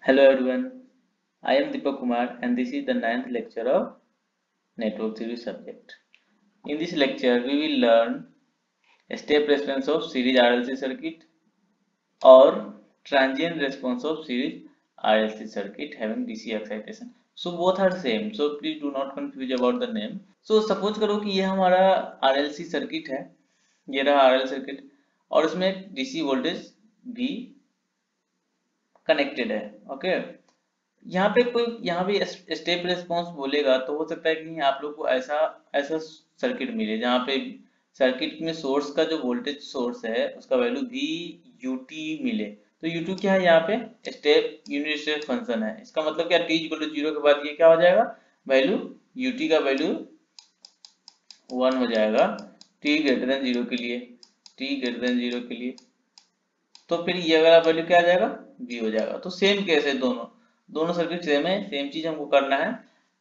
Hello everyone, I am Deepak Kumar and this is the 9th lecture of Network Theory subject. In this lecture, we will learn step response of series RLC circuit or transient response of series RLC circuit having DC excitation. So both are same, so please do not confuse about the name. So suppose करो कि ये हमारा RLC circuit है, ये रहा RL circuit और इसमें DC voltage भी कनेक्टेड है. ओके, यहाँ पे कोई यहाँ भी स्टेप रिस्पॉन्स बोलेगा तो हो सकता है कि आप लोग को ऐसा ऐसा सर्किट मिले जहाँ पे सर्किट में सोर्स का जो वोल्टेज सोर्स है उसका वैल्यू भी यूटी मिले. तो यूटी क्या है, यहाँ पे स्टेप यूनिट स्टेप फंक्शन है. इसका मतलब क्या, टी इक्वल टू 0 के बाद ये क्या हो जाएगा, वैल्यू यूटी का वैल्यू 1 हो जाएगा टी ग्रेटर देन 0 के लिए, टी ग्रेटर देन 0 के लिए. तो फिर ये वाला वैल्यू क्या आ जाएगा, बी हो जाएगा. तो सेम केस है, दोनों सर्किट सेम है, सेम चीज हमको करना है.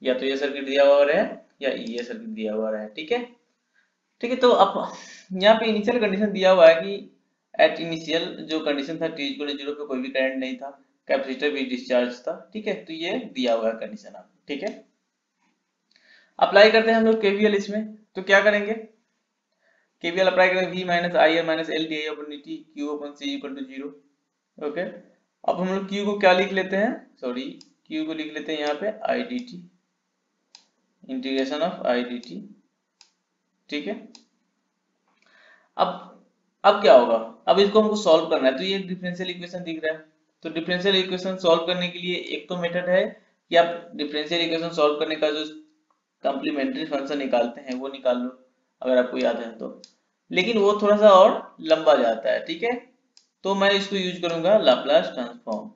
या तो ये सर्किट दिया हुआ रहे या ये सर्किट दिया हुआ रहे. ठीक है, ठीक है. तो अब यहाँ पे इनिशियल कंडीशन दिया हुआ है कि एट इनिशियल जो कंडीशन था टी इक्वल टू 0 पे कोई भी करंट नहीं था, कैपेसिटर भी डिस्चार्ज था. ठीक है, तो ये दिया हुआ है कंडीशन आपको. ठीक है, अप्लाई करते हैं हम लोग केवीएल इसमें. तो क्या करेंगे, केवीएल अप्लाई करेंगे v minus I R minus L D I upon D T Q upon C equal to 0. Okay, अब हम लोग q को क्या लिख लेते हैं, सॉरी q को लिख लेते हैं यहाँ पे I D T, integration of I D T. ठीक है, अब क्या होगा, अब इसको हमको सॉल्व करना है. तो ये डिफरेंशियल इक्वेशन दिख रहा है. तो डिफरेंशियल इक्वेशन सॉल्व करने के लिए एक तो मेथड है कि आप डिफरेंशियल इक्वेशन सॉल्व करने का जो कॉम्प्लीमेंट्री फंक्शन निकालते हैं वो निकाल लो, अगर आपको याद है तो. लेकिन वो थोड़ा सा और लंबा जाता है. ठीक है, तो मैं इसको यूज करूंगा लाप्लास ट्रांसफॉर्म.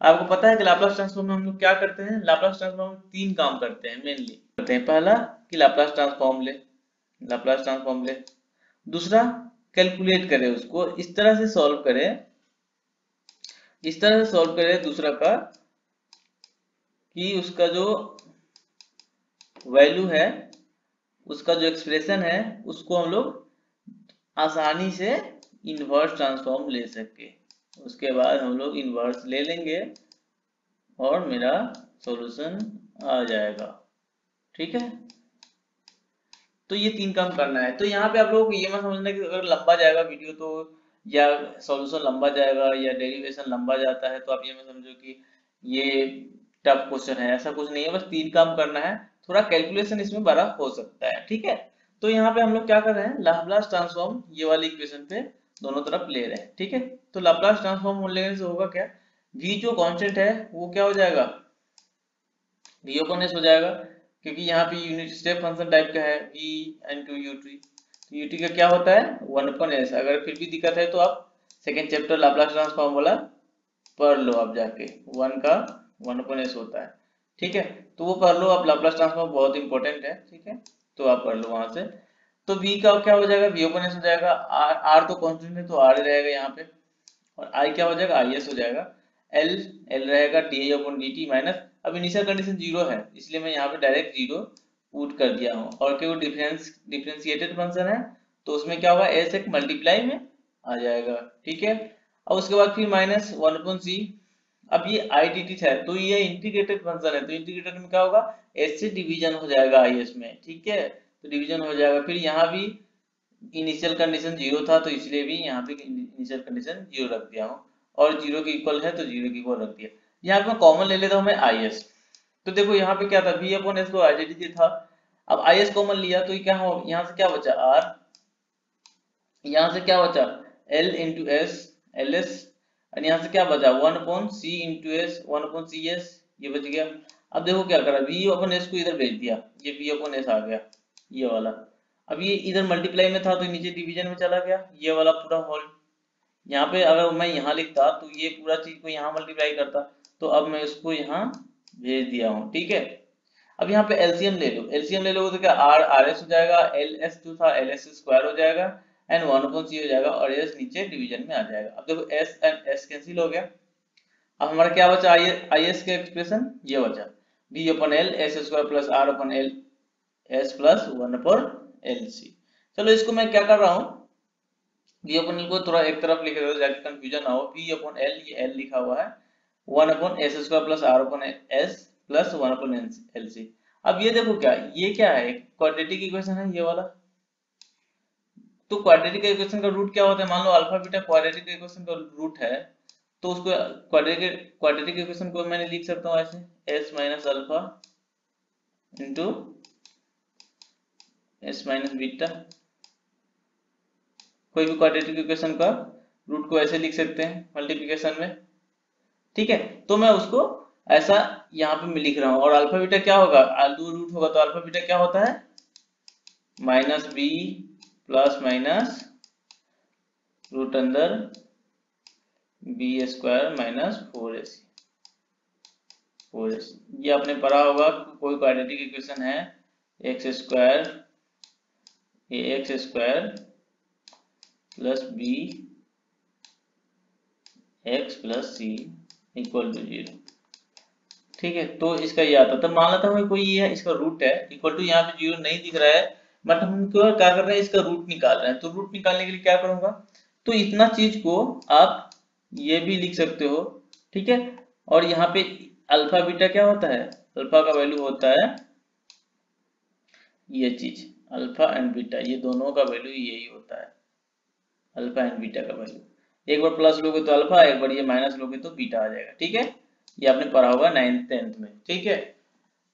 आपको पता है कि लाप्लास ट्रांसफॉर्म में हम लोग क्या करते हैं, लाप्लास ट्रांसफॉर्म में 3 काम करते हैं मेनली. करते हैं पहला कि लाप्लास ट्रांसफॉर्म ले, लाप्लास ट्रांसफॉर्म ले. दूसरा कैलकुलेट करें, उसको इस तरह से सॉल्व करें, इस तरह से सॉल्व करें दूसरा का कि उसका जो वैल्यू है, उसका जो एक्सप्रेशन है उसको हम लोग आसानी से इनवर्स ट्रांसफॉर्म ले सके. उसके बाद हम लोग इनवर्स ले लेंगे और मेरा सॉल्यूशन आ जाएगा. ठीक है, तो ये 3 काम करना है. तो यहाँ पे आप लोगों को ये मत समझना कि अगर लंबा जाएगा वीडियो तो, या सॉल्यूशन लंबा जाएगा या डेरिवेशन लंबा जाता है तो आप ये मत समझो कि ये टफ क्वेश्चन है. ऐसा कुछ नहीं है, बस 3 काम करना है. थोड़ा कैलकुलेशन इसमें बड़ा हो सकता है. ठीक है, तो यहाँ पे हम लोग क्या कर रहे हैं, लाप्लास ट्रांसफॉर्म ये वाली इक्वेशन पे दोनों तरफ ले रहे हैं. ठीक है, तो लाप्लास ट्रांसफॉर्म लेने से होगा क्या, v जो कांस्टेंट है वो क्या हो जाएगा, v अपन s हो जाएगा, क्योंकि यहाँ पे यूनिट स्टेप फंक्शन टाइप का है v इनटू ut. तो ut का क्या होता है 1/s. अगर फिर भी दिक्कत है तो आप सेकंड चैप्टर लाप्लास ट्रांसफॉर्म वाला पढ़ लो आप जाके, 1 का 1/s होता है. ठीक है, तो वो पढ़ लो आप, लाप्लास ट्रांसफॉर्म बहुत इंपॉर्टेंट है. ठीक है, तो आप पढ़ लो वहां से. तो v का क्या हो जाएगा, v/s हो जाएगा. r तो कांस्टेंट है तो r रहेगा यहाँ पे, और i क्या हो जाएगा, is हो जाएगा. l रहेगा di/dt माइनस, अब इनिशियल कंडीशन 0 है इसलिए मैं यहाँ पे डायरेक्ट 0 पुट कर दिया हूँ. और क्योंकि डिफरेंशिएटेड फंक्शन है तो उसमें क्या होगा, s एक मल्टीप्लाई में आ जाएगा. ठीक है, अब उसके बाद फिर माइनस 1/c. अब ये आई डी टी है तो ये इंटीग्रेटेड फंक्शन है, तो इंटीग्रेटेड में क्या होगा, s से डिवीजन हो जाएगा is में. ठीक है, तो डिवीजन हो जाएगा. फिर यहाँ भी इनिशियल कंडीशन 0 था तो इसलिए भी यहाँ पे इनिशियल कंडीशन 0 रख दिया हूँ, और 0 के इक्वल है तो 0 के इक्वल रख दिया. यहाँ पे मैं कॉमन ले लेता हूँ मैं is. तो देखो यहाँ पे क्या था, v/s तो आइडेंटिटी था. अब is कॉमन लिया तो क्या हो, यहाँ से क्या बचा r, यहाँ से क्या बचा l इंटू s ls, और यहाँ से क्या बचा 1/c इंटू s 1/cs, ये बच गया. अब देखो क्या करा, v/s को इधर भेज दिया, ये v/s आ गया ये वाला. अब ये इधर मल्टीप्लाई में था तो नीचे डिवीजन में चला गया, ये वाला पूरा होल. यहाँ पे अगर मैं यहाँ लिखता तो ये पूरा चीज को यहाँ मल्टीप्लाई करता, तो अब मैं इसको यहाँ भेज दिया हूँ. ठीक है, अब यहाँ पे एलसीएम ले लो, एलसीएम ले लोगे तो क्या r rs हो जाएगा, ls जो था ls स्क्वायर हो जाएगा, एंड 1/c हो जाएगा, और s नीचे डिवीजन में आ जाएगा. अब देखो s एंड s कैंसिल हो गया. अब हमारा क्या बचा, is का एक्सप्रेशन ये बचा, v/l s square plus r/l s plus 1/lc. चलो इसको मैं क्या कर रहा हूँ, v/l को थोड़ा एक तरफ लिख रहे हो जाके कंफ्यूजन ना हो. v/l ये l लिखा हुआ है, 1/s² plus r/s plus 1/LC। अब ये देखो क्या, ये क्या है, क्वाड्रेटिक इक्वेशन है ये वाला। तो क्वाड्रेटिक इक्वेशन का रूट क्या होता है, मान लो अल्फा बीटा क्वाड्रेटिक इक्वेशन का रूट है, तो उसको क्वाड्रेटिक इक्वेशन को मैंने लिख सकता हूँ ऐसे, s minus alpha into s minus beta. कोई भी क्वाड्रेटिक इक्वेशन का रूट को ऐसे लिख सकते हैं मल्टीप्लिकेशन में, ठीक है। तो मैं उसको ऐसा यहाँ पे मैं लिख रहा हूँ, और अल्फा बीटा क्या होगा, दो रूट होगा तो अल्फा बीटा क्या होता है, minus B plus minus root अंदर बी स्क्वायर माइनस 4ac। ये आपने पढ़ा होगा, कोई क्वाड्रेटिक इक्वेशन है X square plus B X plus C equal to 0, ठीक है। तो इसका ये आता था, मान लेता हूँ कोई ये इसका रूट है इक्वल टू, यहाँ पे 0 नहीं दिख रहा है, बट हम क्या कर रहे हैं, इसका रूट निकाल रहे हैं। तो रूट निकालने के लिए क्या करूंगा, तो इतना चीज को आप ये भी लिख सकते हो, ठीक है। और यहाँ पे अल्फा बीटा क्या होता है, अल्फा का वैल्यू होता है ये चीज, अल्फा एंड बीटा, ये दोनों का वैल्यू यही होता है, अल्फा एंड बीटा का वैल्यू। एक बार प्लस लोगे तो अल्फा, एक बार ये माइनस लोगे तो बीटा आ जाएगा, ठीक है। ये आपने पढ़ा होगा 9th 10th में, ठीक है।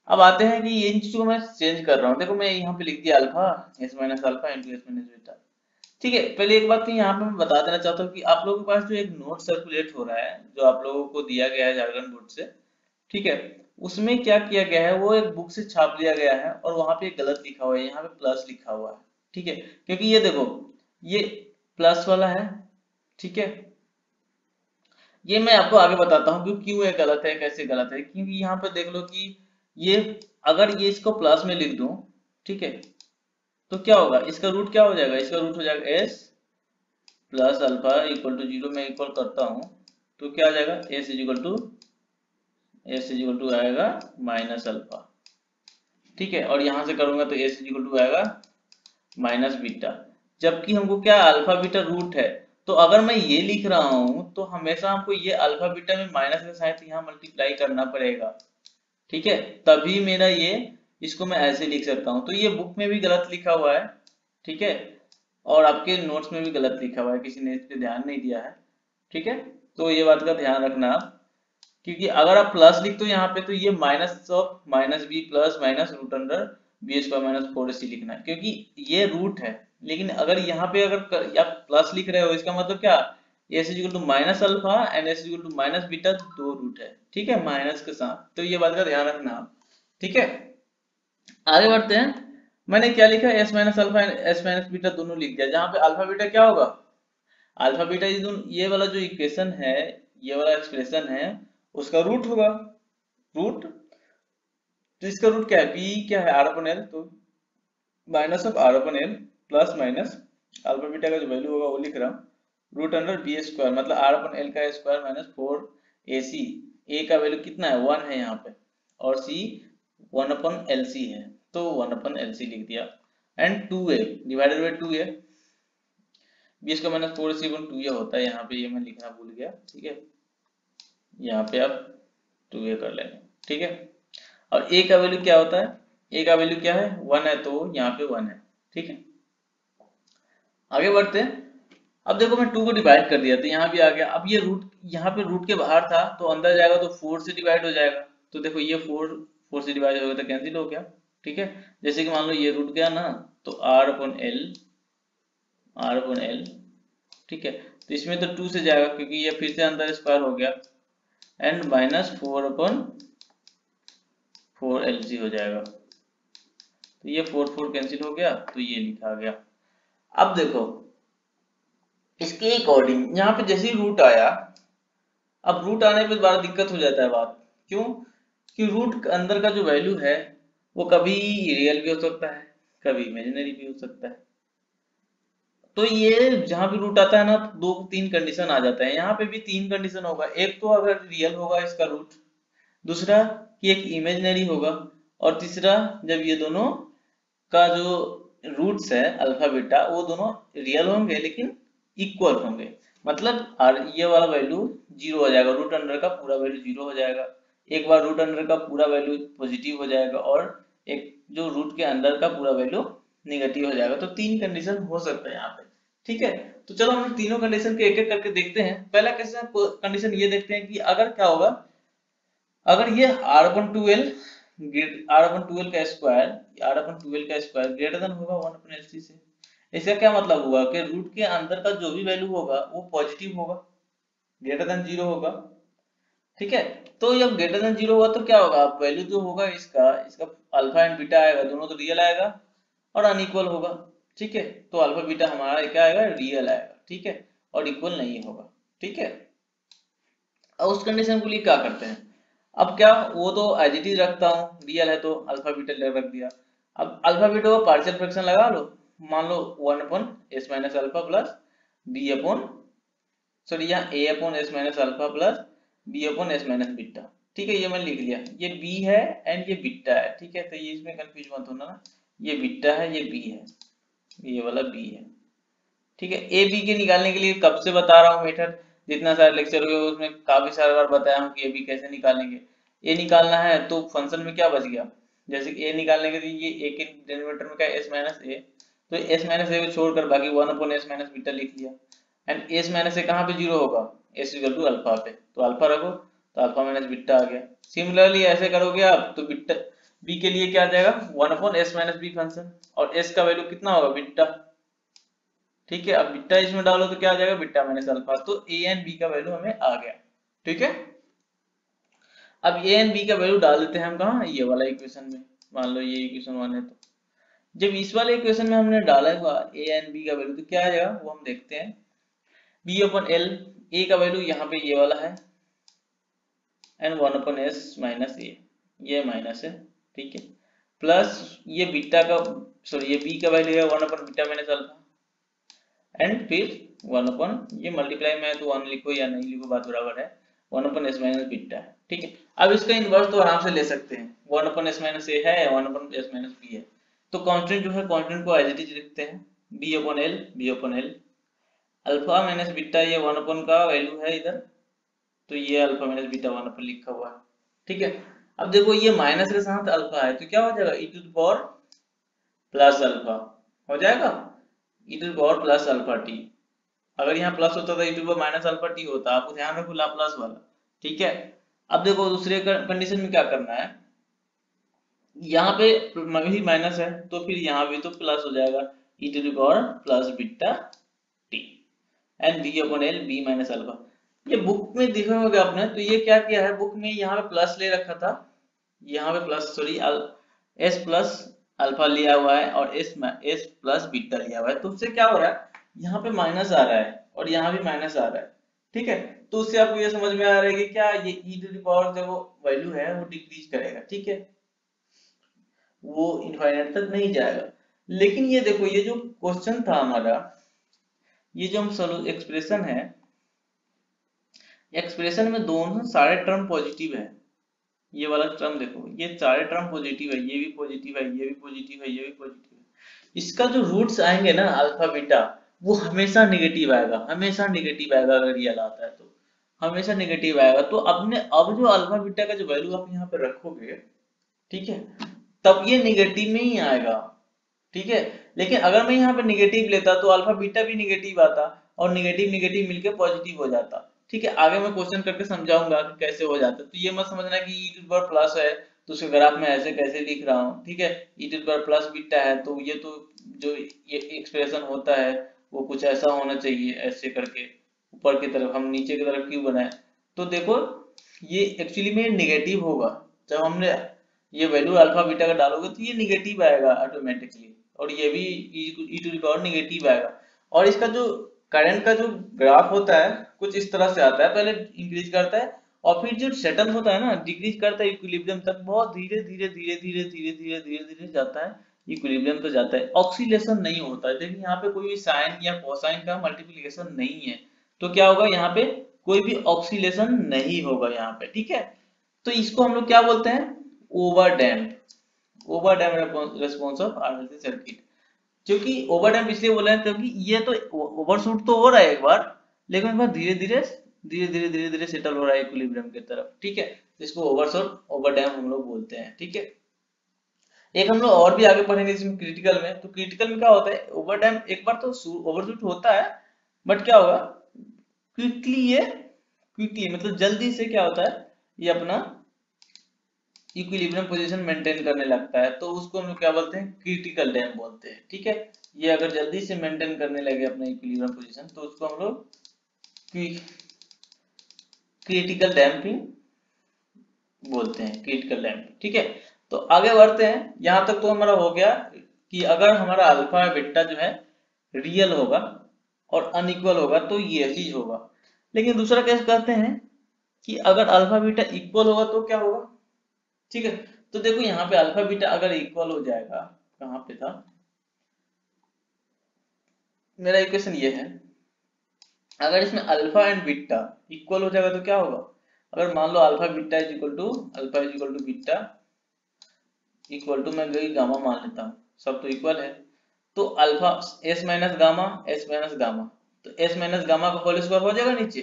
अब आते हैं कि इन चीजों को मैं चेंज कर रहा हूँ, देखो मैं यहाँ पे लिख दिया alpha s minus alpha into s minus beta, ठीक है। पहले एक बात तो यहाँ पे मैं बता देना चाहता हूँ कि आप लोगों के पास जो एक नोट सर्कुलेट हो रहा है, जो आप लोगों को दिया गया है झारखंड बोर्ड से, ठीक है, उसमें क्या किया गया है, वो एक बुक से छाप लिया गया है, और वहां पे गलत लिखा हुआ है, यहाँ पे प्लस लिखा हुआ है, ठीक है। क्योंकि ये देखो ये प्लस वाला है, ठीक है। ये मैं आपको आगे बताता हूँ क्यों ये गलत है, कैसे गलत है। क्योंकि यहाँ पे देख लो कि ये, अगर ये इसको प्लस में लिख दूं, ठीक है, तो क्या होगा, इसका रूट क्या हो जाएगा, इसका रूट हो जाएगा s plus alpha equal to 0, मैं इक्वल करता हूँ तो क्या आ जाएगा, s इक्वल टू आएगा माइनस अल्फा, ठीक है। और यहां से करूंगा तो s इक्वल टू आएगा माइनस बीटा, जबकि हमको क्या अल्फा बीटा रूट है। तो अगर मैं ये लिख रहा हूं तो हमेशा हमको ये अल्फा बीटा में माइनस के साथ यहाँ मल्टीप्लाई करना पड़ेगा, ठीक है, तभी मेरा ये, इसको मैं ऐसे लिख सकता हूँ। तो ये बुक में भी गलत लिखा हुआ है, ठीक है, और आपके नोट्स में भी गलत लिखा हुआ है, किसी ने इस पे ध्यान नहीं दिया है, ठीक है। तो ये बात का ध्यान रखना आप, क्योंकि अगर आप प्लस लिखते हो यहाँ पे तो ये minus of minus B plus minus root under B square minus 4ac लिखना है, क्योंकि ये रूट है। लेकिन अगर यहाँ पे अगर आप प्लस लिख रहे हो, इसका मतलब क्या, s equal to minus alpha and s equal to minus beta, दो रूट है, ठीक है, माइनस के साथ। तो ये बात का ध्यान रखना आप, ठीक है। आगे बढ़ते हैं, मैंने क्या लिखा, s minus alpha and s minus beta दोनों लिख दिया। जहाँ पे अल्फा बीटा क्या होगा, अल्फा बीटा ये वाला जो इक्वेशन है, ये वाला एक्सप्रेशन है, उसका रूट होगा, रूट। तो इसका रूट क्या है, b क्या है, r अपन l, तो minus of r upon l plus minus alpha beta का जो वैल्यू होगा वो लिख रहा हूँ, रूट अंडर बी स्क्वायर, मतलब r अपन l का स्क्वायर माइनस 4ac। a का वैल्यू कितना है, 1 है यहाँ पे, और c 1 अपन lc है, तो 1 अपन lc लिख दिया, and 2a divided by 2a, B square minus 4ac 2a होता है, यहाँ पे ये मैं लिखना भूल गया, ठीक है। यहाँ पे आप 2a कर लेंगे, ठीक है। और a का वैल्यू क्या होता है, a का वैल्यू क्या है, 1 है, तो यहाँ पे 1 है, ठीक है। आगे बढ़ते हैं, अब देखो मैं 2 को डिवाइड कर दिया तो यहाँ भी आ गया। अब ये रूट, यहाँ पे रूट के बाहर था तो अंदर जाएगा तो 4 से डिवाइड हो जाएगा, तो देखो ये 4 से डिवाइड हो गया तो कैंसिल हो गया, ठीक है। जैसे कि मान लो ये रूट गया ना, तो r अपन l, ठीक है। तो इसमें तो 2 से जाएगा क्योंकि ये फिर से अंदर स्क्वायर हो गया, एंड माइनस 4 अपन 4lc हो जाएगा, तो ये 4 कैंसिल हो गया, तो ये लिखा गया। अब देखो इसके अकॉर्डिंग यहाँ पे जैसे ही रूट आया, अब रूट आने पे बड़ा दिक्कत हो जाता है बात, क्यों कि रूट अंदर का जो वैल्यू है वो कभी रियल भी हो सकता है, कभी इमेजिनरी भी हो सकता है। तो ये जहां भी रूट आता है ना, तो 2-3 कंडीशन आ जाता है, यहाँ पे भी 3 कंडीशन होगा। एक तो अगर रियल होगा इसका रूट, दूसरा कि एक इमेजिनरी होगा, और तीसरा जब ये दोनों का जो रूट्स है अल्फा बीटा, वो दोनों रियल होंगे लेकिन इक्वल होंगे। मतलब ये वाला वैल्यू जीरो हो जाएगा, रूट अंडर का पूरा वैल्यू जीरो हो जाएगा। एक बार रूट अंडर का पूरा वैल्यू पॉजिटिव हो जाएगा और एक जो रूट के अंदर का पूरा वैल्यू निगेटिव हो जाएगा। तो तीन कंडीशन हो सकता है यहाँ पे, ठीक है। तो चलो हम तीनों कंडीशन के एक एक करके देखते हैं। पहला कंडीशन ये देखते हैं कि अगर क्या होगा, अगर ये r/2l का स्क्वायर ग्रेटर देन होगा 1/LC से। इसका क्या मतलब हुआ कि रूट के अंदर का जो भी वैल्यू होगा वो पॉजिटिव होगा, ग्रेटर देन जीरो होगा, ठीक है। तो जब ग्रेटर देन जीरो होगा तो क्या होगा, वैल्यू जो होगा इसका इसका अल्फा एंड बीटा आएगा, दोनों तो रियल आएगा और अनइक्वल होगा, ठीक है। तो अल्फा बीटा हमारा क्या आएगा, रियल आएगा, ठीक है, और इक्वल नहीं होगा, ठीक है। अब उस कंडीशन को लिए क्या करते हैं, अब क्या वो तो एज इट इज रखता हूँ, रियल है तो अल्फा बीटा रख दिया। अब अल्फा बीटा को पार्शियल फ्रैक्शन लगा लो, मान लो 1/s minus alpha plus B upon sorry यहाँ a upon s minus alpha plus b upon s minus beta, ठीक है। ये मैंने लिख लिया, ये b है एंड ये बीटा है, ठीक है। तो ये इसमें कंफ्यूज मत होना ना, ये बीटा है ये b है, ये वाला b है, ठीक है। ए बी के निकालने के लिए कब से बता रहा हूँ मेथड, जितना सारे लेक्चर हुए उसमें काफी सारे बार बताया हूँ कि ए बी कैसे निकालेंगे। ए निकालना है तो फंक्शन में क्या बच गया, जैसे कि ए निकालने के लिए ये ए के डिनोमिनेटर में क्या है s माइनस ए, तो s माइनस ए को छोड़कर बाकी 1/s माइनस बीटा लिख लिया एंड s माइनस ए कहाँ पे जीरो होगा, s इक्वल टू अल्फा पे, तो अल्फा रखो तो अल्फा माइनस बीटा आ गया। सिमिलरली ऐसे करोगे आप तो बीटा बी के लिए क्या आ जाएगा 1/s माइनस बी फंक्शन, और s का वैल्यू कितना होगा बीटा, ठीक है। अब बीटा इसमें डालो तो क्या आ जाएगा बीटा माइनस अल्फा, तो ए एंड बी का वैल्यू हमें आ गया, ठीक है। अब ए एंड बी का वैल्यू डाल देते हैं हम कहाँ, ये वाला इक्वेशन में, मान लो ये इक्वेशन 1 है, तो जब इस वाले इक्वेशन में हमने डाला हुआ ए एंड बी का वैल्यू तो क्या आ जाएगा वो हम देखते हैं, बी अपन एल, ए का वैल्यू यहाँ पे ये वाला है एंड 1/s माइनस ए, ये माइनस है, ठीक है, प्लस ये बीटा का सॉरी ये बी का वैल्यू है 1/बीटा माइनस अल्फा एंड फिर 1 ये मल्टीप्लाई में है तो 1 लिखो या नहीं लिखो बात बराबर है, 1/s माइनस बीटा है, ठीक है। अब इसका इनवर्स तो आराम से ले सकते हैं, 1/s माइनस ए है 1/s माइनस बी है, तो कांस्टेंट जो है कांस्टेंट को एज इट इज लिखते हैं, b/l अल्फा माइनस बीटा ये 1 का वैल्यू है इधर, तो ये अल्फा माइनस बीटा 1 लिखा हुआ है, ठीक है। अब देखो ये माइनस के साथ अल्फा है तो क्या हो जाएगा e to the power plus alpha हो जाएगा, e to the power plus alpha T. अगर यहाँ प्लस होता तो e to the power minus alpha T होता, आपको ध्यान रखो लाप्लास वाला, ठीक है। अब देखो दूसरे कंडीशन में क्या करना है, यहाँ पे भी माइनस है तो फिर यहाँ भी तो प्लस हो जाएगा, e to the power plus beta T and b/l b minus alpha. ये बुक में देखा होगा आपने, तो ये क्या किया है बुक में, यहाँ पे प्लस ले रखा था, यहाँ पे plus sorry s plus alpha लिया हुआ है और s प्लस बीटा लिया हुआ है, तो उससे क्या हो रहा है यहाँ पे माइनस आ रहा है और यहाँ भी माइनस आ रहा है, ठीक है। तो उससे आपको ये समझ में आ रहा है कि क्या ये e टू द पावर जो वैल्यू है वो डिक्रीज करेगा, ठीक है, वो इनफाइनाइट तक नहीं जाएगा। लेकिन ये देखो ये जो क्वेश्चन था हमारा, ये जो हम एक्सप्रेशन है, एक्सप्रेशन में दोनों सारे टर्म पॉजिटिव है, ये वाला टर्म देखो ये सारे टर्म पॉजिटिव है, ये भी पॉजिटिव है ये भी पॉजिटिव है ये भी पॉजिटिव है। इसका जो रूट्स आएंगे ना अल्फा बीटा वो हमेशा नेगेटिव आएगा, हमेशा नेगेटिव आएगा, अगर रियल आता है तो हमेशा नेगेटिव आएगा। तो अब जो अल्फा बीटा का जो वैल्यू आप यहाँ पे रखोगे, ठीक है, तब ये नेगेटिव में ही आएगा, ठीक है। लेकिन अगर मैं यहाँ पे नेगेटिव लेता तो अल्फा बीटा भी नेगेटिव आता और नेगेटिव नेगेटिव मिलके पॉजिटिव हो जाता, ठीक है। आगे मैं क्वेश्चन करके समझाऊंगा कि कैसे हो जाता है, तो ये मत समझना कि e to the power plus है तो उसके ग्राफ में ऐसे कैसे लिख रहा हूँ, ठीक है। e to the power plus beta है तो ये तो जो ये एक्सप्रेशन होता है वो कुछ ऐसा होना चाहिए, ऐसे करके ऊपर की तरफ, हम नीचे की तरफ क्यों बनाए, तो देखो ये एक्चुअली में नेगेटिव होगा, जब हमने ये वैल्यू अल्फा बीटा का डालोगे तो ये निगेटिव आएगा ऑटोमेटिकली, और ये भी e to the power negative आएगा। और इसका जो करंट का जो ग्राफ होता है कुछ इस तरह से आता है, पहले इंक्रीज करता है और फिर जो सेटल होता है ना डिक्रीज करता है इक्विलिब्रियम तक, बहुत धीरे धीरे धीरे धीरे धीरे धीरे धीरे धीरे जाता है इक्विलिब्रियम तो जाता है, ऑक्सीलेशन नहीं होता है। देखिए यहाँ पे कोई भी साइन या कोसाइन का मल्टीप्लिकेशन नहीं है, तो क्या होगा यहाँ पे कोई भी ऑक्सीलेशन नहीं होगा यहाँ पे, ठीक है। तो इसको हम लोग क्या बोलते हैं, ओवरडैम्प्ड रिस्पांस ऑफ RLC सर्किट। क्योंकि ओवरडैम्प इसलिए बोला है क्योंकि ये तो ओवरशूट तो हो रहा है एक बार, लेकिन उसके बाद धीरे धीरे सेटल हो रहा है इक्विलिब्रियम की तरफ, ठीक है। इसको ओवरशॉट ओवरडैम्प हम लोग बोलते हैं, ठीक है। एक हम लोग और भी आगे पढ़ेंगे इसमें क्रिटिकल में। तो क्रिटिकल में क्या होता है, ओवरडैम्प एक बार तो ओवरशूट होता है, बट क्या होगा, क्विकली मतलब जल्दी से क्या होता है, ये अपना इक्विलिब्रियम पोजीशन मेंटेन करने लगता है, तो उसको हम लोग क्या बोलते हैं, क्रिटिकल डैम्प बोलते हैं, ठीक है। ये अगर जल्दी से मेंटेन करने लगे अपना इक्विलिब्रियम पोजीशन तो उसको हम लोग क्रिटिकल डैम्पिंग बोलते हैं, क्रिटिकल डैम्पिंग, ठीक है। तो आगे बढ़ते हैं, यहां तक तो हमारा हो गया कि अगर हमारा अल्फा बीटा जो है रियल होगा और अनइक्वल होगा तो ये चीज होगा। लेकिन दूसरा केस करते हैं कि अगर अल्फा बीटा इक्वल होगा तो क्या होगा, ठीक है। तो देखो यहाँ पे अल्फा बीटा अगर इक्वल हो जाएगा, कहाँ पे था मेरा इक्वेशन, ये है अगर इसमें अल्फा एंड बीटा इक्वल हो जाएगा तो क्या होगा, अगर मान लो alpha beta is equal to beta equal to, मैं गामा मान लेता हूँ, सब तो इक्वल है, तो अल्फा एस माइनस गामा, तो एस माइनस गामा का होल स्क्वायर हो जाएगा नीचे,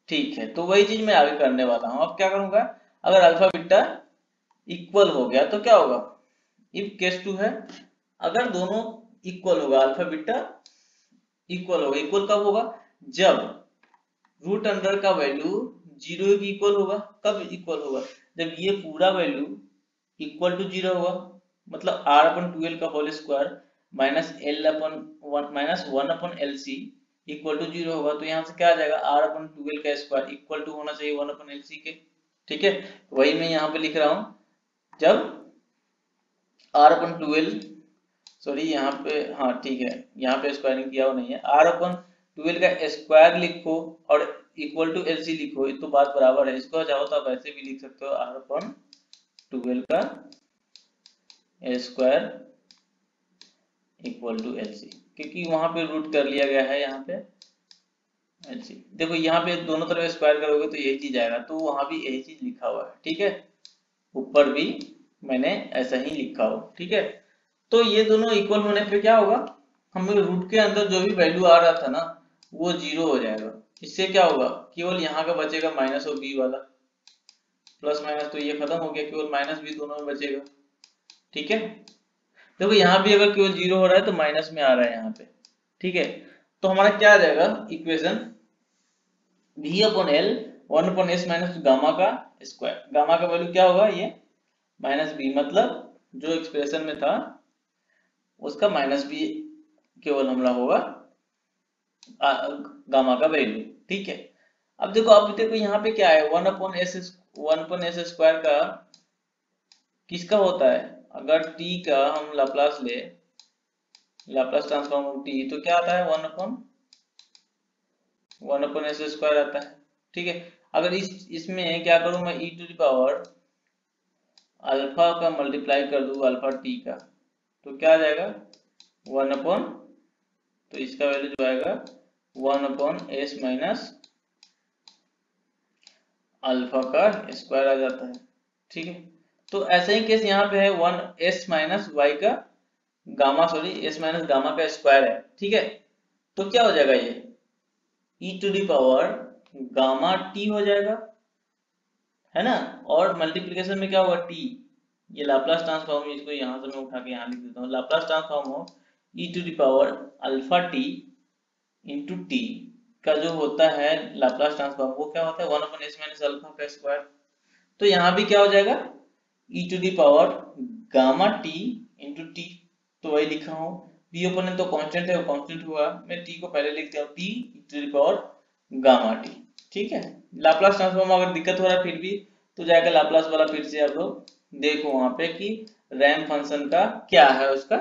ठीक है। तो वही चीज मैं आगे करने वाला हूँ। अब क्या करूंगा, अगर अल्फा बीटा इक्वल हो गया तो क्या होगा, इफ केस 2 है, अगर दोनों इक्वल होगा, अल्फा बीटा इक्वल होगा, इक्वल कब होगा, जब रूट अंडर का वैल्यू 0 की इक्वल होगा। कब इक्वल होगा, जब ये पूरा वैल्यू इक्वल टू 0 होगा, मतलब r अपन 12 का whole square minus L upon one upon L C equal to 0 होगा। तो यहाँ से क्या आ जाएगा, r अपन 12 का स्क्वायर इक्वल टू होना चाहिए 1 अपन एल सी के, ठीक है। वही मैं यहाँ पे लिख रहा हूँ, जब r अपन 12, सॉरी यहाँ पे, हाँ ठीक है, यहाँ पे स्क्वायरिंग किया हुआ नहीं है, r अपन 12 का स्क्वायर लिखो और इक्वल टू एल सी लिखो, ये तो बात बराबर है। इसको चाहो तो आप ऐसे भी लिख सकते हो, r अपन 12 का square equal to L C, क्योंकि वहां पे रूट कर लिया गया है यहाँ पे एल सी। देखो यहाँ पे दोनों तरफ स्क्वायर करोगे तो यही चीज आएगा, तो वहां भी यही चीज लिखा हुआ है, ठीक है। ऊपर भी मैंने ऐसा ही लिखा हो, ठीक है। तो ये दोनों इक्वल होने पे क्या होगा, हमें रूट के अंदर जो भी वैल्यू आ रहा था ना वो 0 हो जाएगा। इससे क्या होगा, केवल यहाँ का बचेगा माइनस और बी वाला, प्लस माइनस तो ये खत्म हो गया, केवल माइनस भी दोनों में बचेगा, ठीक है। देखो यहाँ भी अगर केवल 0 हो रहा है तो माइनस में आ रहा है यहाँ पे, ठीक है। तो हमारा क्या आ जाएगा equation, v upon L 1 upon S minus gamma का स्क्वायर, गामा का वैल्यू क्या होगा, ये माइनस बी, मतलब जो एक्सप्रेशन में था उसका माइनस बी केवल हमारा होगा गामा का वैल्यू, ठीक है। अब देखो, अब देखो यहाँ पे क्या है, 1 अपॉन एस स्क्वायर का किसका होता है, अगर t का हम लाप्लास ले, लाप्लास ट्रांसफॉर्म ऑफ t, तो क्या आता है 1 अपॉन एस स्क्वायर आता है, ठीक है। अगर इसमें क्या करूं मैं, e to the power alpha का मल्टीप्लाई कर दूं अल्फा t का, तो क्या आ जाएगा 1 अपॉन, तो इसका वैल्यू जो आएगा 1 अपॉन एस माइनस अल्फा का स्क्वायर आ जाता है, ठीक है। तो ऐसा ही केस यहाँ पे है, 1 एस माइनस वाई का gamma, sorry S minus gamma का स्क्वायर है, ठीक है। तो क्या हो जाएगा, ये e to the power gamma t हो जाएगा, है ना। और मल्टीप्लिकेशन में क्या होगा t, ये लाप्लास ट्रांसफॉर्म, इसको यहाँ से मैं उठा के यहाँ लिख देता हूँ, Laplace transform of e to the power alpha t into t का जो होता है लाप्लास ट्रांसफॉर्म, वो क्या होता है 1 अपन एस माइनस अल्फा का स्क्वायर। तो यहाँ भी क्या हो जाएगा, e to the power gamma t into t, तो वही लिखा हूँ, v ओपोनेंट तो कांस्टेंट है, वो कांस्टेंट हुआ, मैं t को पहले लिखता हूँ, t to the power gamma t, ठीक है। लाप्लास ट्रांसफॉर्म अगर दिक्कत हो रहा है फिर भी, तो जाकर लाप्लास वाला फिर से आप लोग देखो वहां पे कि रैंप फंक्शन का क्या है, उसका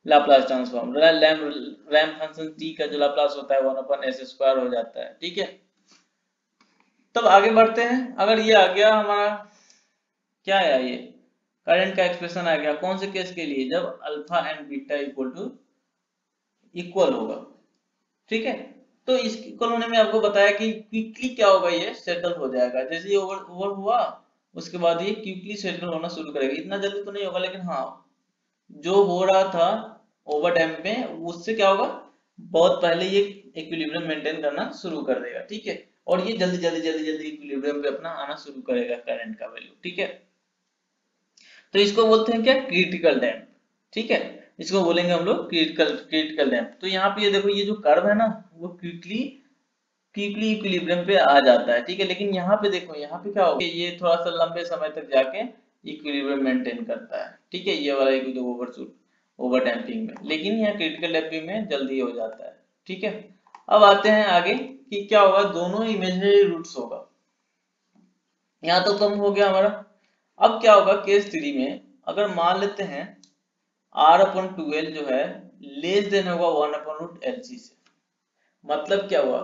Laplace transform, ramp function t का जो लाप्लास होता है 1 अपन एस स्क्वायर हो जाता है, ठीक है। तब आगे बढ़ते हैं, अगर ये आ गया हमारा, क्या आया, ये करंट का एक्सप्रेशन आ गया, कौन से केस के लिए, जब alpha and beta equal to इक्वल होगा, ठीक है। तो इस इक्वल होने में आपको बताया कि क्विकली क्या होगा, ये सेटल हो जाएगा, जैसे ये ओवर हुआ उसके बाद ये क्विकली सेटल होना शुरू करेगा, इतना जल्दी तो नहीं होगा, लेकिन हाँ जो हो रहा था ओवर टाइम में उससे क्या होगा, बहुत पहले ये इक्विलिब्रियम मेंटेन करना शुरू कर देगा, ठीक है। और ये जल्दी जल्दी जल्दी जल्दी इक्विलिब्रियम पे अपना आना शुरू करेगा करंट का वैल्यू, ठीक है। तो इसको बोलते हैं क्या, क्रिटिकल डैम्प, ठीक है। इसको बोलेंगे हम लोग क्रिटिकल डैम्प। तो यहाँ पे ये देखो, ये जो कर्व है ना, वो क्विकली इक्विलिब्रियम पे आ जाता है, ठीक है। लेकिन यहाँ पे देखो, यहाँ पे क्या होगा, ये थोड़ा सा लंबे समय तक जाके इक्विलिब्रियम मेंटेन करता है, ठीक है। ये वाला एक ओवर डैम्पिंग में, लेकिन यहाँ क्रिटिकल डैम्पिंग में जल्दी हो जाता है, ठीक है। अब आते हैं आगे कि क्या होगा, दोनों इमेजिनरी रूट्स होगा। यहाँ तो कम हो गया हमारा। अब क्या होगा केस 3 में, अगर मान लेते हैं R/12 जो है लेस देन होगा 1/√LC से। मतलब क्या हुआ,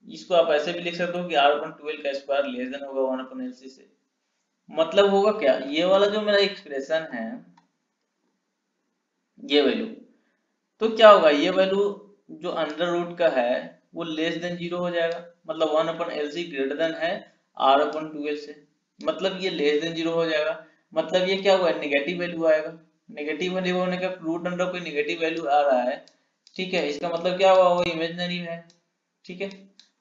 इसको आप ऐसे भी लिख सकते हो कि R/12 का स्क्वायर लेस देन होगा 1/LC से। मतलब होगा क्या, ये वाला जो मेरा एक्सप्रेशन है, ये वैल्यू, तो क्या होगा, ये वैल्यू जो अंडर रूट का है वो लेस देन 0 हो जाएगा। मतलब 1/LC ग्रेटर देन है R/12 से, मतलब ये लेस देन 0 हो जाएगा। मतलब ये क्या हुआ, नेगेटिव वैल्यू आएगा। नेगेटिव वैल्यू होने का, रूट अंडर कोई नेगेटिव वैल्यू आ रहा है, ठीक है, इसका मतलब क्या हुआ, वो इमेजिनरी है, ठीक है।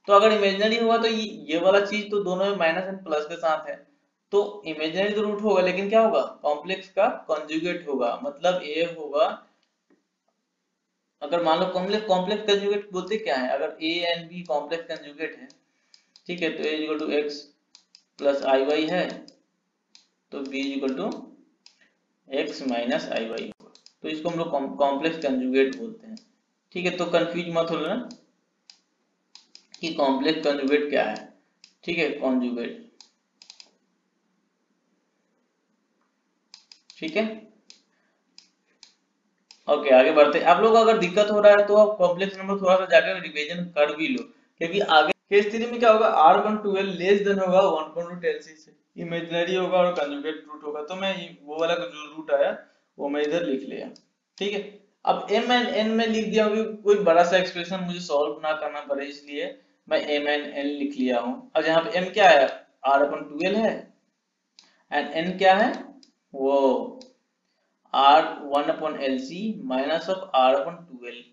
तो अगर इमेजिनरी हुआ तो ये वाला चीज तो दोनों में माइनस एंड प्लस के साथ है, तो इमेजिनरी तो रूट होगा, लेकिन क्या होगा, कॉम्प्लेक्स का कॉन्जुगेट होगा। मतलब ए होगा, अगर मान लो कॉम्प्लेक्स कंजुगेट बोलते क्या है, अगर A and B complex conjugate है, ठीक है, तो a equal to X plus I Y है, तो b equal to X minus I Y होगा। तो इसको हम लोग कॉम्प्लेक्स कंजुगेट बोलते हैं, ठीक है। तो कंफ्यूज मत हो लेना कि कॉम्प्लेक्स कंजुगेट क्या है, ठीक है, कॉन्जुगेट, ठीक है। ओके, आगे बढ़ते हैं। आप लोग अगर दिक्कत हो रहा है तो आप कॉम्प्लेक्स नंबर थोड़ा सा जाकर रिवीजन कर भी लो, क्योंकि आगे केस 3 में क्या होगा, R/12 लेस देन होगा 1/LC से, इमेजिनरी होगा और कंजुगेट रूट होगा। तो मैं वो वाला जो रूट आया वो मैं इधर लिख लिया, ठीक है। अब m एंड n में लिख दिया, कोई बड़ा सा एक्सप्रेशन मुझे सॉल्व ना करना पड़े, इसलिए मैं m एंड n लिख लिया हूँ। और यहाँ पे m क्या है, R/12 है, एंड n क्या है, वो R1/LC माइनस ऑफ R/12,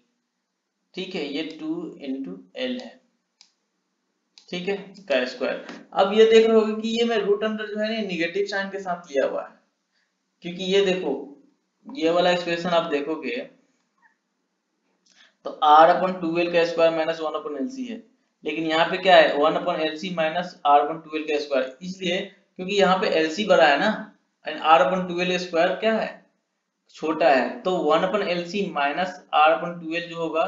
ठीक है, ये 2 into L है, ठीक है, का स्क्वायर। अब ये देख रहे होगे कि ये मैं रूट अंडर जो है ना निगेटिव साइन के साथ लिया हुआ है, क्योंकि ये देखो, ये वाला एक्सप्रेशन आप देखोगे तो R/12 का स्क्वायर माइनस 1/LC है, लेकिन यहाँ पे क्या है, 1/LC माइनस R/12 का स्क्वायर, इसलिए क्योंकि यहाँ पे LC बड़ा है ना, एंड R/12 स्क्वायर क्या है, छोटा है, तो 1/LC माइनस R/12 जो होगा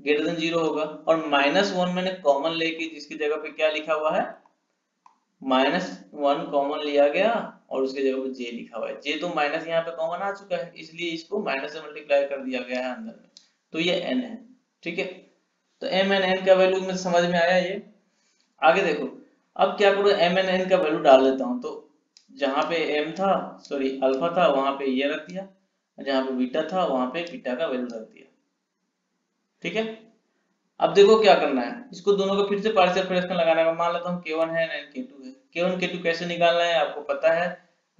ग्रेटर देन 0 होगा। और -1 मैंने कॉमन लेके जिसकी जगह पे क्या लिखा हुआ है, -1 कॉमन लिया गया और उसकी जगह पे j लिखा हुआ है। j तो माइनस यहाँ पे कॉमन आ चुका है, इसलिए इसको माइनस से मल्टीप्लाई कर दिया गया है अंदर में, तो ये n है, ठीक है। तो m एंड n का वैल्यू मुझे समझ में आया। ये आगे देखो, अब क्या करो, m एंड n का वैल्यू डाल देता हूँ। तो जहां पे m था, सॉरी अल्फा था, वहां पे ये रख दिया, जहां पे बीटा था वहां पे बीटा का वैल्यू रख दिया, ठीक है। अब देखो क्या करना है, इसको दोनों को फिर से पार्शियल फ्रैक्शन लगाना है। मान लेता हूँ k1 है एंड k2 है। k1 k2 कैसे निकालना है आपको पता है,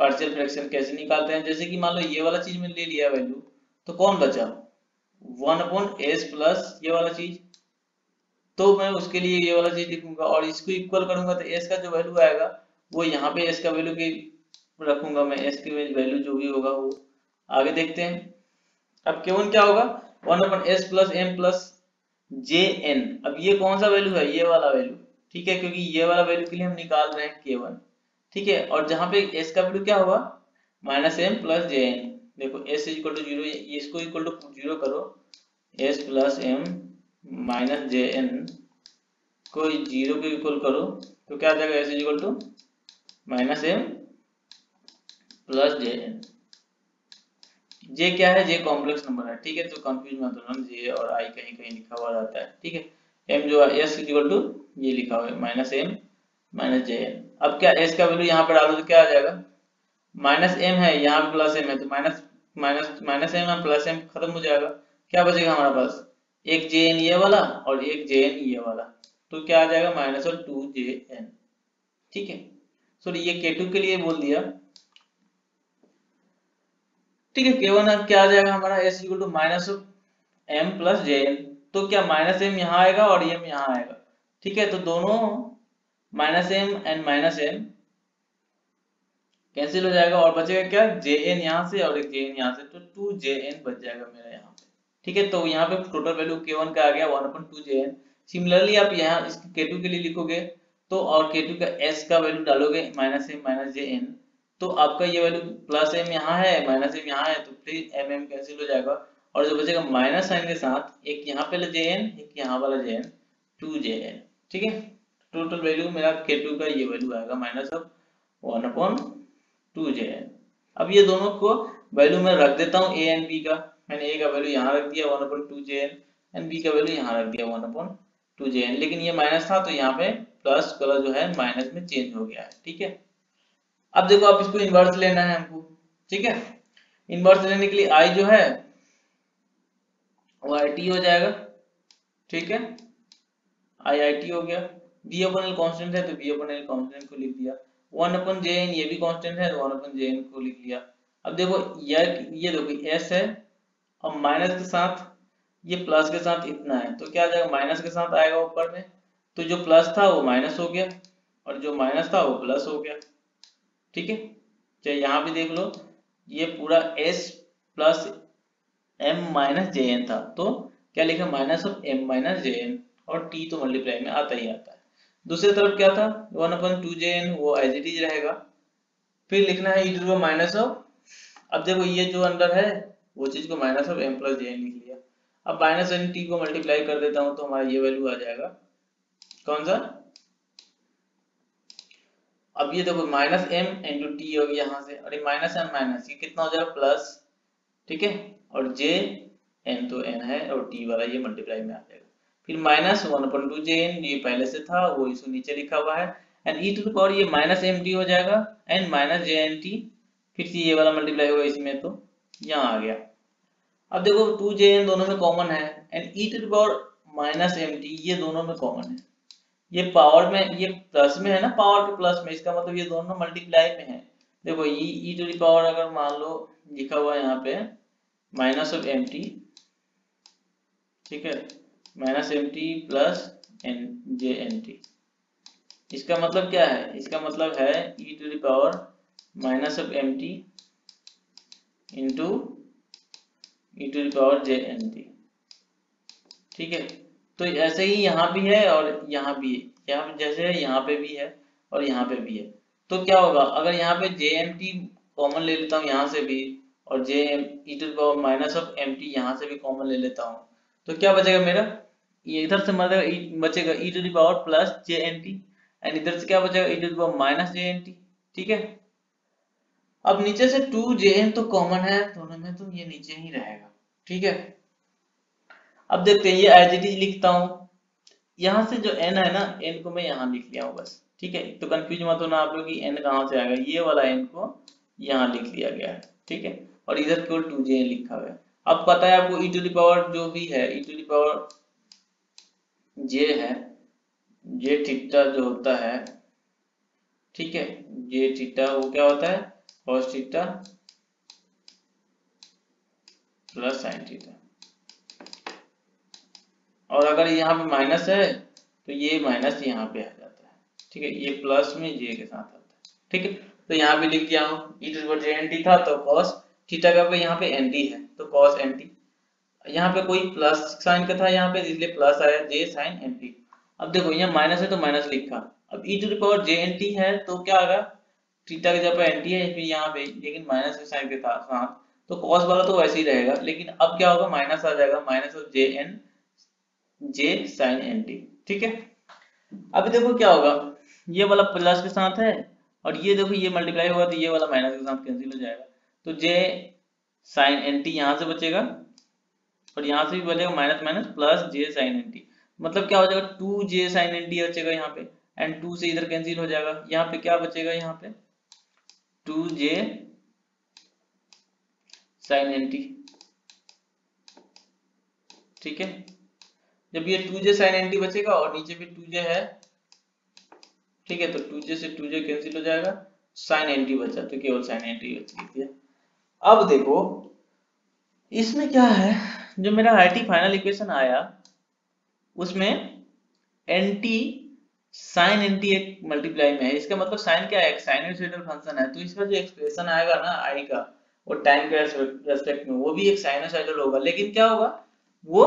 पार्शियल फ्रैक्शन कैसे निकालते हैं। जैसे कि मान लो ये वाला चीज में ले लिया वैल्यू, तो कौन बचा, 1/s प्लस ये वाला चीज, तो मैं उसके लिए ये वाला चीज लिखूंगा और इसको इक्वल करूंगा, तो s का जो वैल्यू आएगा वो यहाँ पे s का वैल्यू की रखूंगा मैं, s की वैल्यू जो भी होगा वो। आगे देखते हैं, अब k1 क्या होगा, 1/s plus m plus jn। अब ये कौन सा वैल्यू है, ये वाला वैल्यू, ठीक है, क्योंकि ये वाला वैल्यू के लिए हम निकाल रहे हैं k1, ठीक है। और जहां पे s का वैल्यू क्या होगा, -m प्लस jn। देखो s इक्वल टू 0, इसको इक्वल टू 0 करो, s plus m minus jn को 0 के इक्वल करो, तो क्या आ जाएगा, s equal to -m plus jn। j क्या है, j कॉम्प्लेक्स नंबर है, ठीक है, तो कंफ्यूज मत होना, j और i कहीं कहीं लिखा हुआ रहता है, ठीक है। m जो है s इक्वल टू ये लिखा हुआ है -m माइनस jn। अब क्या s का वैल्यू यहाँ पर डालो तो क्या आ जाएगा, -m है, यहाँ पे प्लस m है, तो माइनस m प्लस m खत्म हो जाएगा। क्या बचेगा हमारे पास, एक jn ये वाला और एक jn ये वाला, तो क्या आ जाएगा, माइनस और 2jn, ठीक है। सॉरी ये k2 के लिए बोल दिया, ठीक है। k1 अब क्या आ जाएगा हमारा, s equal to -m plus jn। तो क्या माइनस एम यहाँ आएगा और एम यहाँ आएगा, ठीक है। तो दोनों minus M and minus M cancel हो जाएगा और बचेगा क्या, जे एन यहाँ से और एक जे एन यहाँ से, तो 2jn बच जाएगा मेरा यहाँ पे, ठीक है। तो यहाँ पे टोटल वैल्यू k1 का आ गया 1/2jn। सिमिलरली आप यहाँ इसके k2 के लिए लिखोगे तो, और k2 का s का वैल्यू डालोगे minus M minus J N, तो आपका ये वैल्यू प्लस एम यहाँ है माइनस एम यहाँ है, तो फिर एम एम कैंसिल हो जाएगा और जो बचेगा माइनस साइन के साथ एक यहाँ पे जे एन एक यहाँ वाला जे एन, 2jn, ठीक है। टोटल वैल्यू मेरा k2 का ये वैल्यू आएगा माइनस ऑफ 1/2jn। अब ये दोनों को वैल्यू मैं रख देता हूँ a एंड b का, मैंने a का वैल्यू यहाँ रख दिया 1/2jn एंड b का वैल्यू यहाँ रख दिया 1/2jn, लेकिन ये माइनस था तो यहाँ पे प्लस कलर जो है माइनस में चेंज हो गया है, ठीक है। अब देखो आप इसको इन्वर्स लेना है हमको, ठीक है। इन्वर्स लेने के लिए i जो है वो it हो जाएगा, ठीक है, i it हो गया। b/l कांस्टेंट है तो b/l कांस्टेंट को लिख दिया, 1/jn ये भी कांस्टेंट है तो 1/jn को लिख लिया। अब देखो ये देखो s है और माइनस के साथ ये प्लस के साथ इतना है, तो क्या आ जाएगा माइनस के साथ आएगा ऊपर में, तो जो प्लस था वो माइनस हो गया और जो माइनस था वो प्लस हो गया, ठीक है। चाहे यहाँ भी देख लो ये पूरा s plus m minus J N था, तो क्या लिखा minus of m minus J N, और t तो मल्टीप्लाई में आता ही आता है। दूसरी तरफ क्या था 1/2jn वो एज इट इज रहेगा, फिर लिखना है e to the minus of, अब देखो ये जो अंदर है वो चीज को minus of m plus jn लिख लिया। अब माइनस एन टी को मल्टीप्लाई कर देता हूं तो हमारा ये वैल्यू आ जाएगा कौन सा, अब ये देखो माइनस एम इंटू टी हो गया यहाँ से, और ये माइनस एम माइनस ये कितना हो जाएगा प्लस, ठीक है, और जे एन तो एन है और टी वाला ये मल्टीप्लाई में आ जाएगा, फिर माइनस 1/2jn ये पहले से था वो इसको नीचे लिखा हुआ है, and E to the power ये माइनस एम टी हो जाएगा and minus J N T, फिर से ये वाला मल्टीप्लाई होगा इसमें तो यहाँ आ गया। अब देखो 2jn दोनों में कॉमन है and E to the power minus M T ये दोनों में कॉमन है, ये पावर में ये प्लस में है ना, पावर के प्लस में, इसका मतलब ये दोनों मल्टीप्लाई में है। देखो ई टू द पावर अगर मान लो लिखा हुआ है यहाँ पे माइनस ऑफ एम टी, ठीक है, minus M T plus N J N T, इसका मतलब क्या है, इसका मतलब है E to the power minus of M T into E to the power J N T, ठीक है। तो ऐसे ही यहाँ भी है और यहाँ भी है, यहाँ जैसे है यहाँ पे भी है और यहाँ पे भी है, तो क्या होगा अगर यहाँ पे जे एम टी कॉमन ले लेता हूँ यहाँ से भी, और J E to the power minus of M T यहाँ से भी कॉमन ले लेता हूँ, तो क्या बचेगा मेरा, ये इधर से बचेगा E to the power plus J N T and इधर से क्या बचेगा E to the power minus J N T, ठीक है। अब नीचे से 2jn तो कॉमन है दोनों में तो ये नीचे ही रहेगा, ठीक है। अब देखते हैं ये एज इट इज लिखता हूं, यहाँ से जो n है ना n को मैं यहाँ लिख लिया हूँ बस, ठीक है। तो कंफ्यूज मत होना आप लोग कि n कहाँ से आ गया, ये वाला n को यहाँ लिख लिया गया है, ठीक है, और इधर केवल 2jn लिखा हुआ है। अब पता है आपको e टू द पावर जो भी है e to the power j है, j थीटा जो होता है, ठीक है, j थीटा वो क्या होता है cos theta plus sin theta, और अगर यहाँ पे माइनस है तो ये माइनस यहाँ पे आ जाता है, ठीक है, ये प्लस में जे के साथ आता है, ठीक है। तो यहाँ भी लिख दिया हूँ e to the power J N T था तो cos थीटा का यहाँ पे एन टी है तो cos एन टी, यहाँ पे कोई प्लस साइन का था यहाँ पे इसलिए प्लस आया जे साइन एन टी। अब देखो यहाँ माइनस है तो माइनस लिखा, अब e to the power J N T है तो क्या आएगा थीटा की जगह एन टी है फिर यहाँ पे, लेकिन माइनस के साइन के साथ तो cos वाला तो वैसे ही रहेगा, लेकिन अब क्या होगा माइनस आ जाएगा minus of J N J sine N T, ठीक है। अभी देखो क्या होगा ये वाला प्लस के साथ है और ये देखो ये मल्टीप्लाई होगा तो ये वाला माइनस के साथ कैंसिल हो जाएगा, तो जे साइन एन टी यहाँ से बचेगा और यहाँ से भी बचेगा माइनस माइनस प्लस जे साइन एन टी, मतलब क्या हो जाएगा 2j साइन एन टी बचेगा यहाँ पे एंड 2 से इधर कैंसिल हो जाएगा, यहाँ पे क्या बचेगा यहाँ पे 2j साइन एन टी, ठीक है। जब ये 2j साइन एन टी बचेगा और नीचे भी 2j है, ठीक है, तो 2j से 2j कैंसिल हो जाएगा, साइन एन टी बचा तो केवल साइन एन टी बची है। अब देखो इसमें क्या है, जो मेरा आईटी फाइनल इक्वेशन आया उसमें एंटी साइन एंटी एक मल्टीप्लाई में है, इसका मतलब साइन क्या है, साइनोसॉइडल फंक्शन है, तो इसका जो एक्सप्रेशन आएगा ना आई का, वो टाइम के रेस्पेक्ट में वो भी एक साइनोसॉइडल होगा, लेकिन क्या होगा, वो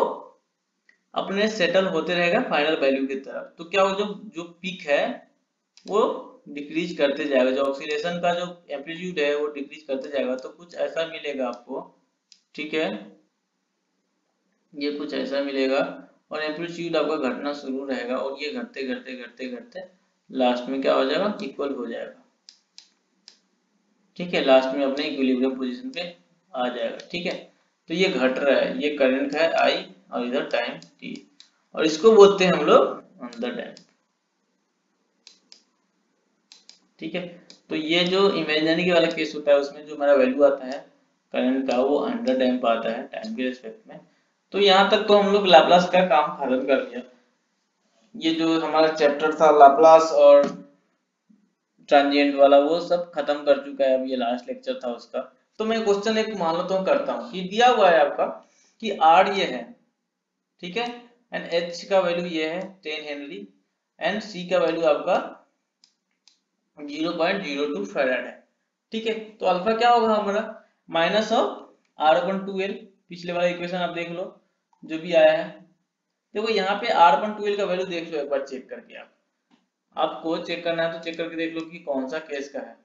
अपने सेटल होते रहेगा फाइनल वैल्यू की तरफ। तो क्या हो, जो जो पीक है वो डिक्रीज करते जाएगा, जो ऑक्सीलेशन का जो एम्पलीट्यूड है वो डिक्रीज करते जाएगा, तो कुछ ऐसा मिलेगा आपको, ठीक है, ये कुछ ऐसा मिलेगा, और एम्पलीट्यूड आपका घटना शुरू रहेगा, और ये घटते घटते घटते घटते लास्ट में क्या हो जाएगा, इक्वल हो जाएगा, ठीक है, लास्ट में अपने इक्विलिब्रियम पोजीशन पे आ जाएगा, ठीक है। तो ये घट रहा है, ये करंट है आई, और इधर टाइम टी, और इसको बोलते हैं हम लोग अंडर डैम्प, ठीक है। तो ये जो इमेजिनरी वाला केस होता है उसमें जो हमारा वैल्यू आता है करंट का, वो अंडर डैम्प आता है टाइम के रिस्पेक्ट में। तो यहाँ तक तो हम लोग लाप्लास का काम खत्म कर लिया। ये जो हमारा चैप्टर था लाप्लास और ट्रांजिएंट वाला, वो सब खत्म कर चुका है, अब ये लास्ट लेक्चर था उसका। तो मैं क्वेश्चन एक मान लेता हूँ, करता हूँ कि दिया हुआ है आपका कि आर ये है, ठीक है, एंड एच का वैल्यू ये है 10 हेनरी, एंड सी का वैल्यू आपका 0.02 फैराड है, ठीक है। तो अल्फा क्या होगा हमारा, minus of are upon 2l, पिछले वाला इक्वेशन आप देख लो जो भी आया है। देखो यहाँ पे आर अपन 2l का वैल्यू देख लो एक बार चेक करके, आपको चेक करना है तो चेक करके देख लो कि कौन सा केस का है,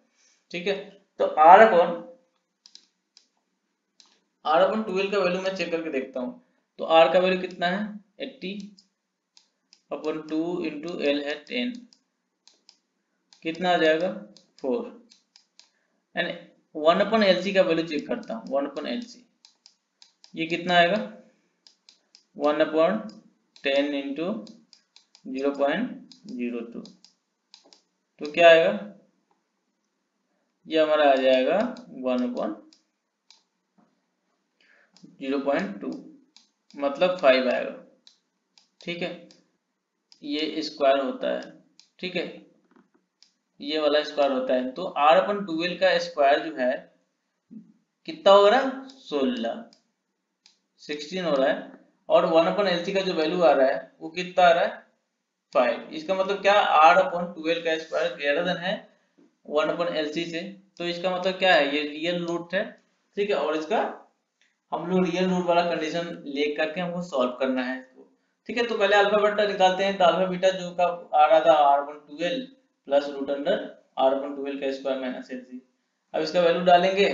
ठीक है। तो आर अपन 12 का वैल्यू मैं चेक करके देखता हूँ। तो आर का वैल्यू कितना है, 80 अपन 2 इंटू एल है 10, कितना आ जाएगा 4, एंड 1 अपन एल का वैल्यू चेक करता हूँ, 1 अपन एल, ये कितना आएगा 1 अपन 10 इंटू 0.02, तो क्या आएगा, ये हमारा आ जाएगा 1 अपन 0.2, मतलब 5 आएगा, ठीक है। ये स्क्वायर होता है, ठीक है, ये वाला स्क्वायर होता है। तो आर अपन 12 का स्क्वायर जो है कितना हो रहा है, 16 हो रहा है, और 1 अपन एलसी का जो वैल्यू आ रहा है वो कितना आ रहा है 5। इसका मतलब क्या, आर अपन 12 का स्क्वायर ग्रेटर देन है 1 अपन एलसी से, तो इसका मतलब क्या है, ये रियल रूट है, ठीक है, और इसका हम लोग रियल रूट वाला कंडीशन ले करके हमको सॉल्व करना है इसको, ठीक है। तो पहले अल्फा बीटा निकालते हैं। तो अल्फा बीटा जो का आ रहा था R upon 12 plus root under R upon 12 का स्क्वायर माइनस एलसी, अब इसका वैल्यू डालेंगे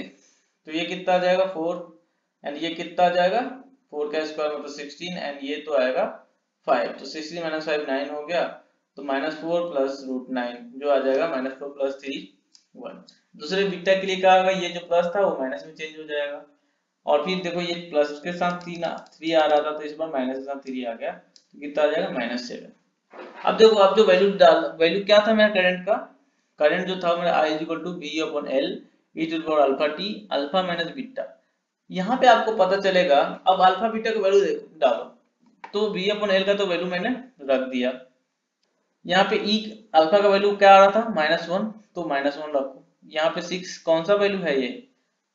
तो ये कितना आ जाएगा 4, एंड ये कितना आ जाएगा 4 का स्क्वायर मतलब 16, एंड ये तो आएगा 5, तो 16 माइनस 5 9 हो गया, तो -4 प्लस रूट 9 जो आ जाएगा -4 प्लस 3 1। दूसरे बीटा के लिए क्या होगा, ये जो प्लस था वो माइनस में चेंज हो जाएगा, और फिर देखो ये प्लस के साथ 3 आ रहा था, तो इस बार माइनस के साथ 3 आ गया, तो कितना आ जाएगा -7। अब देखो, अब जो वैल्यू क्या था मेरा करंट का, करंट जो था मेरा I equal to V upon L e to the power alpha t alpha minus beta. यहाँ पे आपको पता चलेगा, अब अल्फा बीटा का वैल्यू डालो, तो V अपॉन L का तो वैल्यू मैंने रख दिया, यहाँ पे ई अल्फा का वैल्यू क्या आ रहा था -1, तो -1 रखो, यहाँ पे 6 कौन सा वैल्यू है, ये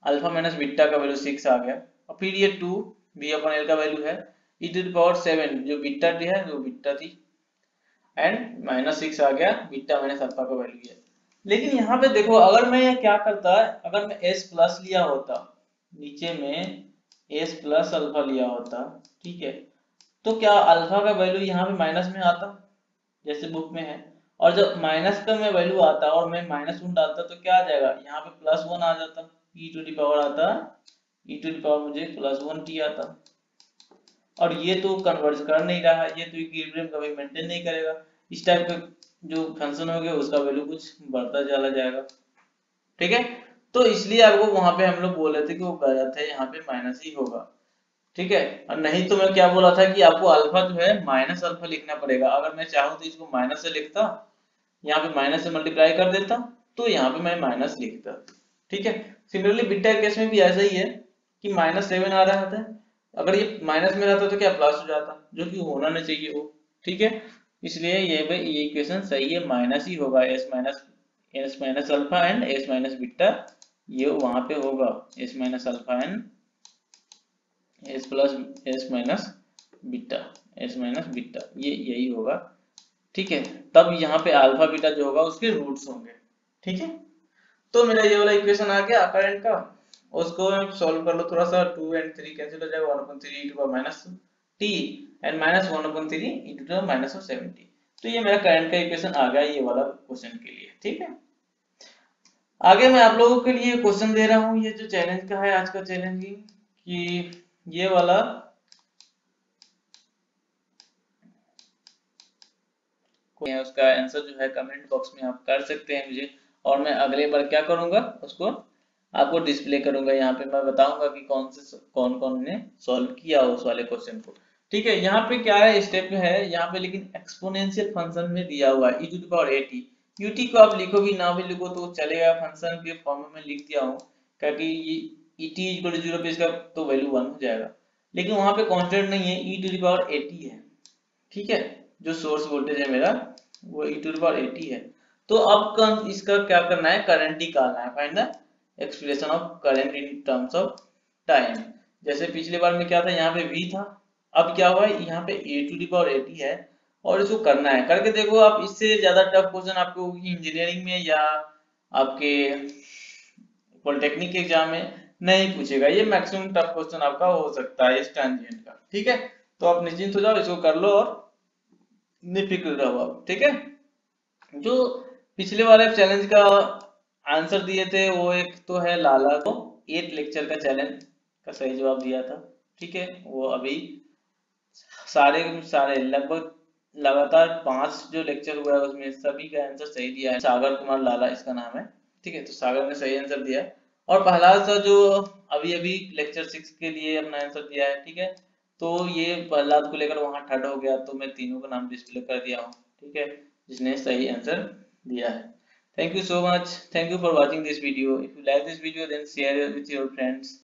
अल्फा माइनस बीटा का वैल्यू 6 आ गया, और फिर ये 2 v अपॉन एल का वैल्यू है e टू द पावर 7 जो बीटा टी है वो बीटा थी, एंड -6 आ गया बीटा माइनस अल्फा का वैल्यू है। लेकिन यहाँ पे देखो, अगर मैं क्या करता, अगर मैं s प्लस लिया होता, नीचे में s प्लस अल्फा लिया होता, ठीक है, तो क्या अल्फा का वैल्यू यहाँ पे माइनस में आता जैसे बुक में है, और जब माइनस का मैं वैल्यू आता और मैं -1 डालता तो क्या आ जाएगा, यहाँ पे +1 आ जाता, e टू द पावर आता, e टू द पावर मुझे +1t आता, और ये तो कन्वर्ज कर नहीं रहा है, ये तो इक्विलिब्रियम कभी मेंटेन नहीं करेगा, इस टाइप का जो फंक्शन हो गया उसका वैल्यू कुछ बढ़ता चला जाएगा, ठीक है। तो इसलिए आपको वहां पे हम लोग बोल रहे थे कि वो गलत है, यहाँ पे माइनस ही होगा, ठीक है। और नहीं तो मैं क्या बोला था कि आपको अल्फा जो है माइनस अल्फा लिखना पड़ेगा, अगर मैं चाहूँ तो इसको माइनस से लिखता, यहाँ पे माइनस से मल्टीप्लाई कर देता, तो यहाँ पे मैं माइनस लिखता, ठीक है। सिमिलरली बीटा केस में भी ऐसा ही है कि -7 आ रहा था, अगर ये माइनस में रहता तो क्या प्लस हो जाता, जो कि होना नहीं चाहिए वो, ठीक है। इसलिए ये इक्वेशन सही है, माइनस ही होगा, S minus alpha and S minus beta, ये वहां पे होगा S minus alpha and S plus S minus beta S minus beta, ये यही होगा। ठीक है, तब यहाँ पे अल्फा बीटा जो होगा उसके रूट्स होंगे। ठीक है, तो मेरा ये वाला इक्वेशन आ गया करंट का। उसको सॉल्व कर लो थोड़ा सा, 2 और 3 कैंसिल हो जाएगा, 1/3 e to power minus t and minus 1/3 e to power minus 70। तो ये मेरा करंट का इक्वेशन आ गया ये वाला क्वेश्चन के लिए। ठीक है, आगे मैं आप लोगों के लिए क्वेश्चन दे रहा हूँ, ये जो चैलेंज का है आज का चैलेंजिंग, कि ये वाला उसका आंसर जो है कमेंट बॉक्स में आप कर सकते हैं मुझे, और मैं अगले बार क्या करूंगा उसको आपको डिस्प्ले करूंगा, यहाँ पे मैं बताऊंगा कि कौन कौन ने सॉल्व किया उस वाले क्वेश्चन को। ठीक है, यहाँ पे क्या है स्टेप है यहाँ पे, लेकिन एक्सपोनेंशियल फंक्शन में दिया हुआ है e to the power at, ut को आप लिखो भी ना भी लिखो तो चलेगा, फंक्शन के फॉर्म में लिख दिया हूँ क्योंकि et इक्वल टू 0 पे इसका तो वैल्यू 1 हो जाएगा, लेकिन वहां पे कांस्टेंट नहीं है, e टू द पावर 80 है। ठीक है, जो सोर्स वोल्टेज है मेरा वो e टू द पावर 80 है। तो अब इसका क्या करना है, करंट निकालना है, find the expression of current in terms of time. जैसे पिछली बार में क्या था, यहाँ पे v था, अब क्या हुआ है यहाँ पे a टू द पावर 80 है, और इसको करना है, करके देखो आप। इससे ज्यादा टफ क्वेश्चन आपको इंजीनियरिंग में या आपके पॉलिटेक्निक के एग्जाम में नहीं पूछेगा, ये मैक्सिमम टफ क्वेश्चन आपका हो सकता है इस ट्रांजिएंट का। ठीक है, तो आप निश्चिंत हो जाओ, इसको कर लो और निफिक्र रहो आप। ठीक है, जो पिछले वाले चैलेंज का आंसर दिए थे वो एक तो है लाला को 8 लेक्चर का चैलेंज का सही जवाब दिया था। ठीक है, वो अभी सारे सारे लगभग लगातार 5 जो लेक्चर हुआ है उसमें सभी का आंसर सही दिया है। सागर कुमार लाला इसका नाम है। ठीक है, तो सागर ने सही आंसर दिया, और प्रहलाद सर जो अभी अभी लेक्चर 6 के लिए अपना आंसर दिया है। ठीक है, तो ये प्रहलाद को लेकर वहां ठड हो गया, तो मैं तीनों का नाम डिस्प्ले कर दिया हूँ। ठीक है, जिसने सही आंसर दिया है। Thank you so much. Thank you for watching this video. If you like this video, then share it with your friends.